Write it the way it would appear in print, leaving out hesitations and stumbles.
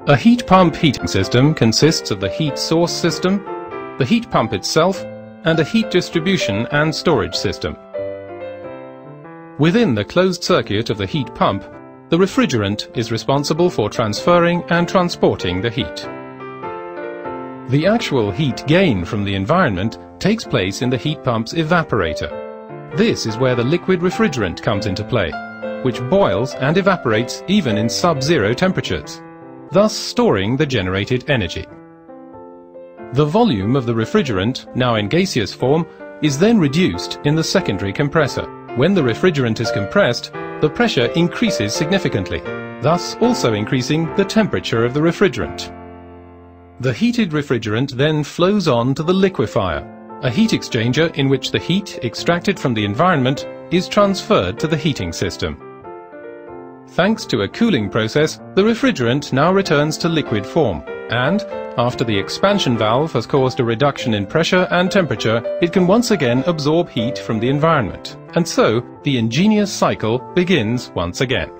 A heat pump heating system consists of the heat source system, the heat pump itself, and a heat distribution and storage system. Within the closed circuit of the heat pump, the refrigerant is responsible for transferring and transporting the heat. The actual heat gain from the environment takes place in the heat pump's evaporator. This is where the liquid refrigerant comes into play, which boils and evaporates even in sub-zero temperatures, thus storing the generated energy. The volume of the refrigerant, now in gaseous form, is then reduced in the secondary compressor. When the refrigerant is compressed, the pressure increases significantly, thus also increasing the temperature of the refrigerant. The heated refrigerant then flows on to the liquefier, a heat exchanger in which the heat extracted from the environment is transferred to the heating system. Thanks to a cooling process, the refrigerant now returns to liquid form, and, after the expansion valve has caused a reduction in pressure and temperature, it can once again absorb heat from the environment. And so, the ingenious cycle begins once again.